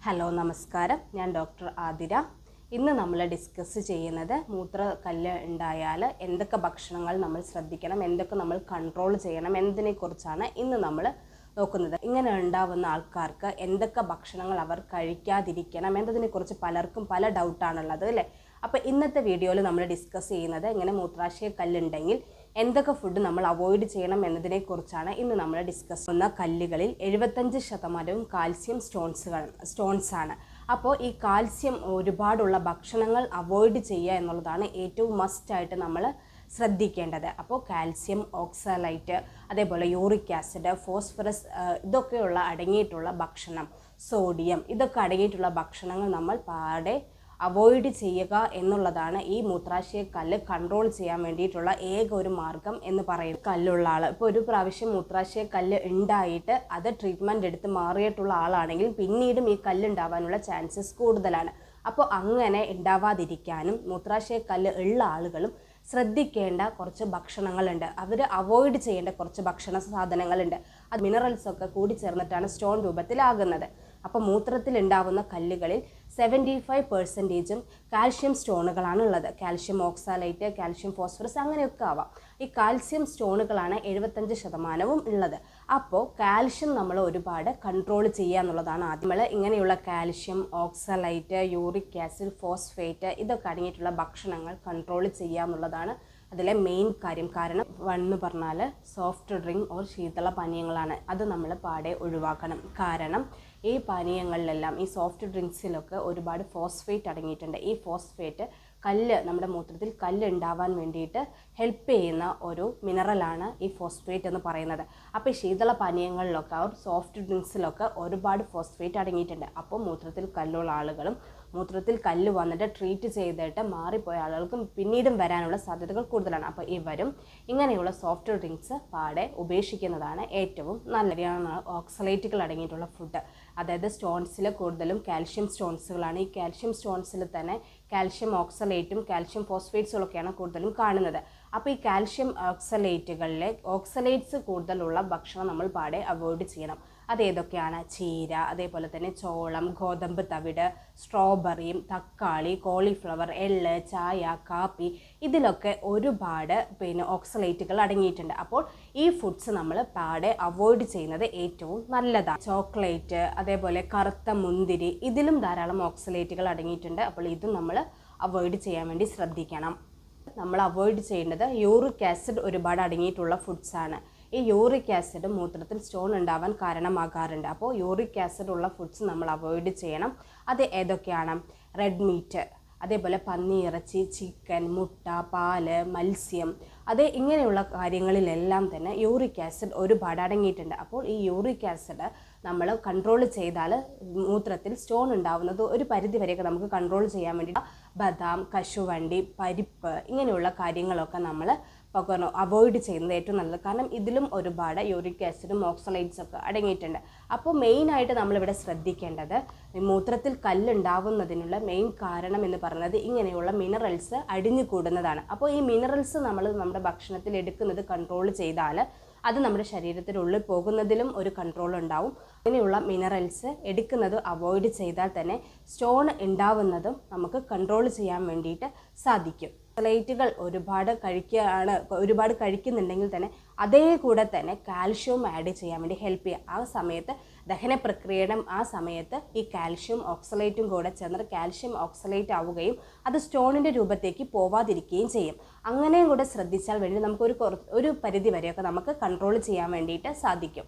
Hello നമസ്കാരം, ഞാൻ doctor Athira. ഇന്ന് നമ്മൾ ഡിസ്കസ് ചെയ്യുന്നത് മൂത്രക്കല്ല് ഉണ്ടായാൽ എന്തൊക്കെ ഭക്ഷണങ്ങൾ നമ്മൾ ശ്രദ്ധിക്കണം, എന്തൊക്കെ നമ്മൾ കൺട്രോൾ ചെയ്യണം എന്നതിനെക്കുറിച്ചാണ് ഇന്ന് നമ്മൾ നോക്കുന്നത്. ഇങ്ങനെ ഉണ്ടാവുന്ന ആൾക്കാർക്ക് എന്തൊക്കെ ഭക്ഷണങ്ങൾ അവർ കഴിക്കാതിരിക്കണം എന്നതിനെക്കുറിച്ച് പലർക്കും പല ഡൗട്ടാണുള്ളത് അല്ലേ. അപ്പോൾ ഇന്നത്തെ വീഡിയോയിൽ നമ്മൾ ഡിസ്കസ് ചെയ്യുന്നത് ഇങ്ങനെ മൂത്രാശയ കല്ലുണ്ടെങ്കിൽ എന്തൊക്കെ ഫുഡ് നമ്മൾ അവോയ്ഡ് ചെയ്യണം എന്നതിനെക്കുറിച്ചാണ് ഇന്ന് നമ്മൾ ഡിസ്കസ് ചെയ്യുന്ന. കല്ലുകളിൽ 75% കാൽസ്യം സ്റ്റോൺസ് ആണ്. അപ്പോൾ ഈ കാൽസ്യം ഒരുപാടുള്ള ഭക്ഷണങ്ങൾ അവോയ്ഡ് ചെയ്യുക എന്നുള്ളതാണ് ഏറ്റവും മസ്റ്റായിട്ട് നമ്മൾ ശ്രദ്ധിക്കേണ്ടത്. അപ്പോൾ കാൽസ്യം ഓക്സലൈറ്റ്, അതേപോലെ യൂറിക് ആസിഡ്, ഫോസ്ഫറസ് ഇതൊക്കെയുള്ള അടങ്ങിയിട്ടുള്ള ഭക്ഷണം, സോഡിയം ഇതൊക്കെ അടങ്ങിയിട്ടുള്ള ഭക്ഷണങ്ങൾ നമ്മൾ പാടെ അവോയ്ഡ് ചെയ്യുക എന്നുള്ളതാണ് ഈ മൂത്രാശയ കല്ല് കൺട്രോൾ ചെയ്യാൻ വേണ്ടിയിട്ടുള്ള ഏക ഒരു മാർഗം എന്ന് പറയുന്നത്. കല്ലുള്ള ആൾ ഇപ്പോൾ ഒരു പ്രാവശ്യം മൂത്രാശയ കല്ല് ഉണ്ടായിട്ട് അത് ട്രീറ്റ്മെൻറ്റ് എടുത്ത് മാറിയിട്ടുള്ള ആളാണെങ്കിൽ പിന്നീടും ഈ കല്ല് ഉണ്ടാവാനുള്ള ചാൻസസ് കൂടുതലാണ്. അപ്പോൾ അങ്ങനെ ഉണ്ടാവാതിരിക്കാനും മൂത്രാശയ കല്ല് ഉള്ള ആളുകളും ശ്രദ്ധിക്കേണ്ട കുറച്ച് ഭക്ഷണങ്ങളുണ്ട്, അവർ അവോയ്ഡ് ചെയ്യേണ്ട കുറച്ച് ഭക്ഷണ സാധനങ്ങളുണ്ട്. അത് മിനറൽസൊക്കെ കൂടി ചേർന്നിട്ടാണ് സ്റ്റോൺ രൂപത്തിലാകുന്നത്. അപ്പോൾ മൂത്രത്തിൽ ഉണ്ടാവുന്ന കല്ലുകളിൽ 75% കാൽഷ്യം സ്റ്റോണുകളാണ് ഉള്ളത്. കാൽഷ്യം ഓക്സാലൈറ്റ്, കാൽഷ്യം ഫോസ്ഫറസ് അങ്ങനെയൊക്കെ ആവാം. ഈ കാൽസ്യം സ്റ്റോണുകളാണ് 75% ഉള്ളത്. അപ്പോൾ കാൽഷ്യം നമ്മൾ ഒരുപാട് കൺട്രോൾ ചെയ്യുക എന്നുള്ളതാണ് ആദ്യം. നമ്മൾ ഇങ്ങനെയുള്ള കാൽഷ്യം, ഓക്സാലൈറ്റ്, യൂറിക് ആസിഡ്, ഫോസ്ഫേറ്റ് ഇതൊക്കെ അടങ്ങിയിട്ടുള്ള ഭക്ഷണങ്ങൾ കൺട്രോൾ ചെയ്യുക എന്നുള്ളതാണ് അതിലെ മെയിൻ കാര്യം. കാരണം എന്ന് പറഞ്ഞാൽ സോഫ്റ്റ് ഡ്രിങ്ക് ഓർ ശീതള പാനീയങ്ങളാണ്. അത് നമ്മൾ പാടെ ഒഴിവാക്കണം. കാരണം ഈ പാനീയങ്ങളിലെല്ലാം, ഈ സോഫ്റ്റ് ഡ്രിങ്ക്സിലൊക്കെ ഒരുപാട് ഫോസ്ഫേറ്റ് അടങ്ങിയിട്ടുണ്ട്. ഈ ഫോസ്ഫേറ്റ് നമ്മുടെ മൂത്രത്തിൽ കല്ല് ഉണ്ടാവാൻ വേണ്ടിയിട്ട് ഹെൽപ്പ് ചെയ്യുന്ന ഒരു മിനറലാണ് ഈ ഫോസ്ഫേറ്റ് എന്ന് പറയുന്നത്. അപ്പോൾ ഈ ശീതള പാനീയങ്ങളിലൊക്കെ സോഫ്റ്റ് ഡ്രിങ്ക്സിലൊക്കെ ഒരുപാട് ഫോസ്ഫേറ്റ് അടങ്ങിയിട്ടുണ്ട്. അപ്പോൾ മൂത്രത്തിൽ കല്ലുള്ള ആളുകളും മൂത്രത്തിൽ കല്ല് വന്നിട്ട് ട്രീറ്റ് ചെയ്തിട്ട് മാറിപ്പോയ ആളുകൾക്കും പിന്നീടും വരാനുള്ള സാധ്യതകൾ കൂടുതലാണ്. അപ്പോൾ ഇവരും ഇങ്ങനെയുള്ള സോഫ്റ്റ് ഡ്രിങ്ക്സ് പാടെ ഉപേക്ഷിക്കുന്നതാണ് ഏറ്റവും നല്ലതാണ്. ഓക്സലേറ്റുകൾ അടങ്ങിയിട്ടുള്ള ഫുഡ്, അതായത് സ്റ്റോൺസിൽ കൂടുതലും കാൽഷ്യം സ്റ്റോൺസുകളാണ്. ഈ കാൽഷ്യം സ്റ്റോൺസിൽ തന്നെ കാൽഷ്യം ഓക്സലേറ്റും കാൽഷ്യം ഫോസ്ഫേറ്റ്സുകളൊക്കെയാണ് കൂടുതലും കാണുന്നത്. അപ്പോൾ ഈ കാൽഷ്യം ഓക്സലേറ്റുകളിലെ ഓക്സലേറ്റ്സ് കൂടുതലുള്ള ഭക്ഷണം നമ്മൾ പാടെ അവോയ്ഡ് ചെയ്യണം. അതേതൊക്കെയാണ്? ചീര, അതേപോലെ തന്നെ ചോളം, ഗോതമ്പ് തവിട്, സ്ട്രോബെറിയും, തക്കാളി, കോളിഫ്ലവർ, എള്ള്, ചായ, കാപ്പി ഇതിലൊക്കെ ഒരുപാട് ഓക്സലേറ്റുകൾ അടങ്ങിയിട്ടുണ്ട്. അപ്പോൾ ഈ ഫുഡ്സ് നമ്മൾ പാടെ അവോയ്ഡ് ചെയ്യുന്നത് ഏറ്റവും നല്ലതാണ്. ചോക്ലേറ്റ്, അതേപോലെ കറുത്ത മുന്തിരി ഇതിലും ധാരാളം ഓക്സലേറ്റുകൾ അടങ്ങിയിട്ടുണ്ട്. അപ്പോൾ ഇതും നമ്മൾ അവോയ്ഡ് ചെയ്യാൻ വേണ്ടി ശ്രദ്ധിക്കണം. നമ്മൾ അവോയ്ഡ് ചെയ്യേണ്ടത് യൂറിക് ആസിഡ് ഒരുപാട് അടങ്ങിയിട്ടുള്ള ഫുഡ്സാണ്. ഈ യൂറിക് ആസിഡ് മൂത്രത്തിൽ സ്റ്റോൺ ഉണ്ടാവാൻ കാരണമാകാറുണ്ട്. അപ്പോൾ യൂറിക് ആസിഡ് ഉള്ള ഫുഡ്സ് നമ്മൾ അവോയ്ഡ് ചെയ്യണം. അത് ഏതൊക്കെയാണ്? റെഡ് മീറ്റ്, അതേപോലെ പന്നിയിറച്ചി, ചിക്കൻ, മുട്ട, പാല്, മത്സ്യം, ഇങ്ങനെയുള്ള കാര്യങ്ങളിലെല്ലാം തന്നെ യൂറിക് ആസിഡ് ഒരുപാട് അടങ്ങിയിട്ടുണ്ട്. അപ്പോൾ ഈ യൂറിക് ആസിഡ് നമ്മൾ കൺട്രോൾ ചെയ്താൽ മൂത്രത്തിൽ സ്റ്റോൺ ഉണ്ടാവുന്നത് ഒരു പരിധി വരെയൊക്കെ നമുക്ക് കൺട്രോൾ ചെയ്യാൻ വേണ്ടി ബദാം, കശുവണ്ടി, പരിപ്പ് ഇങ്ങനെയുള്ള കാര്യങ്ങളൊക്കെ നമ്മൾ അവോയ്ഡ് ചെയ്യുന്നത് ഏറ്റവും നല്ലത്. കാരണം ഇതിലും ഒരുപാട് യൂറിക് ആസിഡും ഓക്സലൈറ്റ്സ് ഒക്കെ അടങ്ങിയിട്ടുണ്ട്. അപ്പോൾ മെയിനായിട്ട് നമ്മളിവിടെ ശ്രദ്ധിക്കേണ്ടത് മൂത്രത്തിൽ കല്ലുണ്ടാവുന്നതിനുള്ള മെയിൻ കാരണം എന്ന് പറയുന്നത് ഇങ്ങനെയുള്ള മിനറൽസ് അടിഞ്ഞുകൂടുന്നതാണ്. അപ്പോൾ ഈ മിനറൽസ് നമ്മൾ നമ്മുടെ ഭക്ഷണത്തിൽ എടുക്കുന്നത് കൺട്രോൾ ചെയ്താൽ അത് നമ്മുടെ ശരീരത്തിനുള്ളിൽ പോകുന്നതിലും ഒരു കൺട്രോൾ ഉണ്ടാവും. ഇങ്ങനെയുള്ള മിനറൽസ് എടുക്കുന്നത് അവോയ്ഡ് ചെയ്താൽ തന്നെ സ്റ്റോൺ ഉണ്ടാവുന്നതും നമുക്ക് കൺട്രോൾ ചെയ്യാൻ വേണ്ടിയിട്ട് സാധിക്കും. ഓക്സലേറ്റുകൾ ഒരുപാട് കഴിക്കുന്നുണ്ടെങ്കിൽ തന്നെ അതേ കൂടെ തന്നെ കാൽഷ്യവും ആഡ് ചെയ്യാൻ വേണ്ടി ഹെൽപ്പ് ചെയ്യുക. ആ സമയത്ത് ദഹന പ്രക്രിയയുടെ സമയത്ത് ഈ കാൽഷ്യം ഓക്സലേറ്റും കൂടെ ചേർന്നിട്ട് കാൽഷ്യം ഓക്സലേറ്റ് ആവുകയും അത് സ്റ്റോണിൻ്റെ രൂപത്തേക്ക് പോവാതിരിക്കുകയും ചെയ്യും. അങ്ങനെയും കൂടെ ശ്രദ്ധിച്ചാൽ വേണ്ടി നമുക്ക് ഒരു പരിധി വരെയൊക്കെ നമുക്ക് കൺട്രോൾ ചെയ്യാൻ വേണ്ടിയിട്ട് സാധിക്കും.